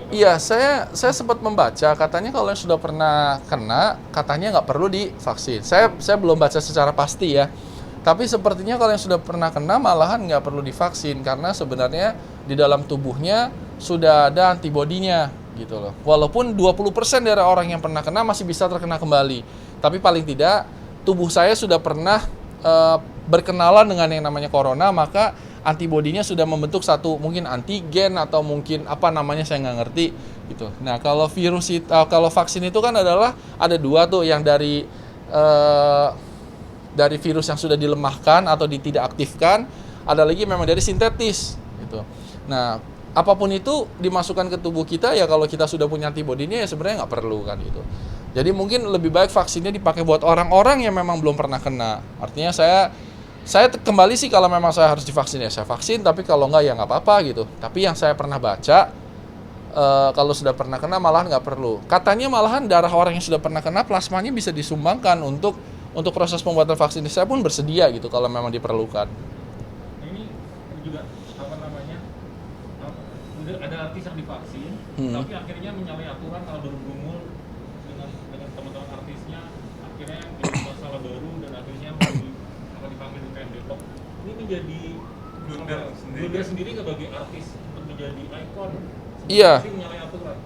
Iya, saya sempat membaca katanya kalau yang sudah pernah kena, katanya nggak perlu divaksin. Saya belum baca secara pasti ya. Tapi sepertinya kalau yang sudah pernah kena malahan nggak perlu divaksin karena sebenarnya di dalam tubuhnya sudah ada antibodinya gitu loh. Walaupun 20% dari orang yang pernah kena masih bisa terkena kembali. Tapi paling tidak tubuh saya sudah pernah eh, berkenalan dengan yang namanya corona, maka antibodinya sudah membentuk satu mungkin antigen atau mungkin apa namanya saya nggak ngerti gitu. Nah kalau kalau vaksin itu kan adalah ada dua tuh yang eh, dari virus yang sudah dilemahkan atau tidak aktifkan, ada lagi memang dari sintetis gitu. Nah apapun itu dimasukkan ke tubuh kita ya kalau kita sudah punya antibodinya ya sebenarnya nggak perlu kan gitu. Jadi mungkin lebih baik vaksinnya dipakai buat orang-orang yang memang belum pernah kena. Artinya saya kembali sih kalau memang saya harus divaksin ya saya vaksin, tapi kalau enggak ya nggak apa-apa gitu. Tapi yang saya pernah baca kalau sudah pernah kena malahan nggak perlu. Katanya malahan darah orang yang sudah pernah kena plasmanya bisa disumbangkan untuk proses pembuatan vaksin. Saya pun bersedia gitu kalau memang diperlukan. Nah, ini juga apa namanya? Udah ada artis yang divaksin, tapi akhirnya menyalahi aturan kalau bergumul dengan teman-teman artisnya, akhirnya jadi masalah baru dan akhirnya dipanggil di UKM Depok. Ini menjadi blunder sendiri bagi artis untuk menjadi ikon. Iya. Sih menyalahi aturan.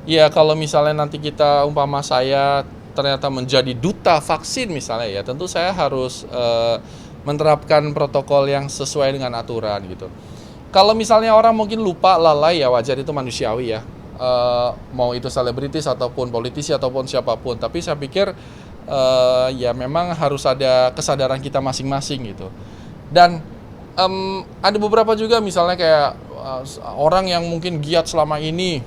Iya, kalau misalnya nanti kita umpama saya ternyata menjadi duta vaksin misalnya ya, tentu saya harus menerapkan protokol yang sesuai dengan aturan gitu. Kalau misalnya orang mungkin lupa, lalai ya wajar, itu manusiawi ya. Mau itu selebritis ataupun politisi ataupun siapapun, tapi saya pikir ya memang harus ada kesadaran kita masing-masing gitu. Dan ada beberapa juga misalnya kayak orang yang mungkin giat selama ini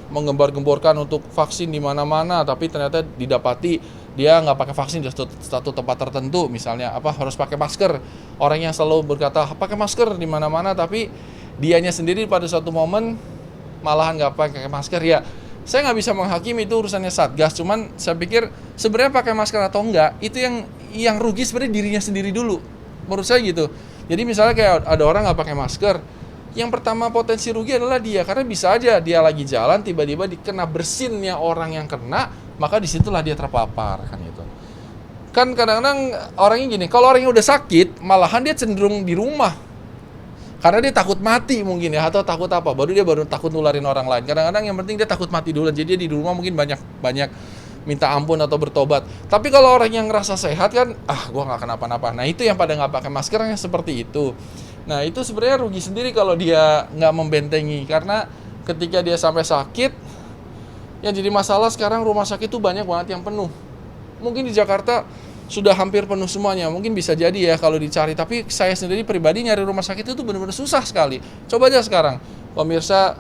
menggembar-gemborkan untuk vaksin di mana-mana, tapi ternyata didapati dia nggak pakai vaksin di satu tempat tertentu, misalnya harus pakai masker. Orang yang selalu berkata pakai masker di mana-mana, tapi dianya sendiri pada suatu momen malahan nggak pakai masker ya. Saya nggak bisa menghakimi, itu urusannya Satgas. Cuman saya pikir sebenarnya pakai masker atau enggak itu yang rugi sebenarnya dirinya sendiri dulu. Menurut saya gitu. Jadi misalnya kayak ada orang nggak pakai masker, yang pertama potensi rugi adalah dia, karena bisa aja dia lagi jalan tiba-tiba dikena bersinnya orang yang kena, maka disitulah dia terpapar kan itu. Kan kadang-kadang orangnya gini, kalau orangnya udah sakit malahan dia cenderung di rumah karena dia takut mati mungkin ya, atau takut apa, baru takut nularin orang lain. Kadang-kadang yang penting dia takut mati dulu, jadi dia di rumah mungkin banyak minta ampun atau bertobat. Tapi kalau orang yang ngerasa sehat kan, gua nggak kenapa-napa. Nah itu yang pada nggak pakai masker yang seperti itu. Nah itu sebenarnya rugi sendiri kalau dia nggak membentengi, karena ketika dia sampai sakit, yang jadi masalah sekarang rumah sakit itu banyak banget yang penuh. Mungkin di Jakarta sudah hampir penuh semuanya, mungkin bisa jadi ya kalau dicari. Tapi saya sendiri pribadi nyari rumah sakit itu benar-benar susah sekali. Coba aja sekarang, pemirsa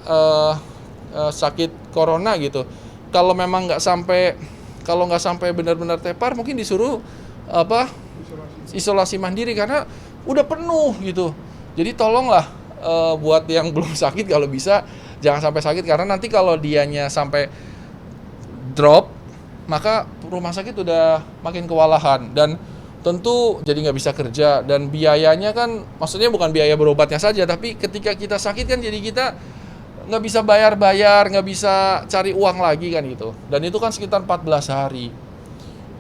sakit corona gitu, kalau memang nggak sampai benar-benar tepar, mungkin disuruh isolasi mandiri karena udah penuh gitu. Jadi tolonglah buat yang belum sakit kalau bisa jangan sampai sakit, karena nanti kalau dianya sampai drop maka rumah sakit udah makin kewalahan dan tentu jadi nggak bisa kerja, dan biayanya kan maksudnya bukan biaya berobatnya saja, tapi ketika kita sakit kan jadi kita nggak bisa bayar, nggak bisa cari uang lagi kan gitu, dan itu kan sekitar 14 hari.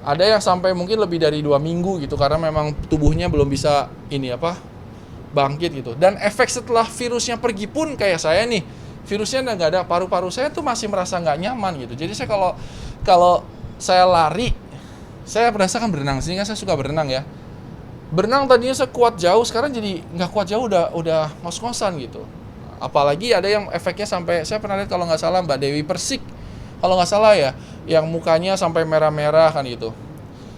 Ada yang sampai mungkin lebih dari 2 minggu gitu, karena memang tubuhnya belum bisa bangkit gitu. Dan efek setelah virusnya pergi pun kayak saya nih, virusnya udah nggak ada, paru-paru saya tuh masih merasa nggak nyaman gitu. Jadi saya kalau saya lari, saya merasakan berenang, sini kan saya suka berenang ya. Berenang tadinya saya kuat jauh, sekarang jadi nggak kuat jauh, udah ngos-ngosan gitu. Apalagi ada yang efeknya sampai, saya pernah lihat kalau nggak salah Mbak Dewi Persik, kalau nggak salah ya, yang mukanya sampai merah-merah kan gitu.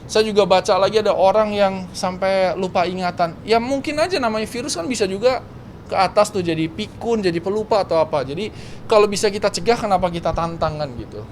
Saya juga baca lagi ada orang yang sampai lupa ingatan. Ya mungkin aja namanya virus kan bisa juga ke atas tuh jadi pikun, jadi pelupa atau apa. Jadi kalau bisa kita cegah, kenapa kita tantang kan gitu.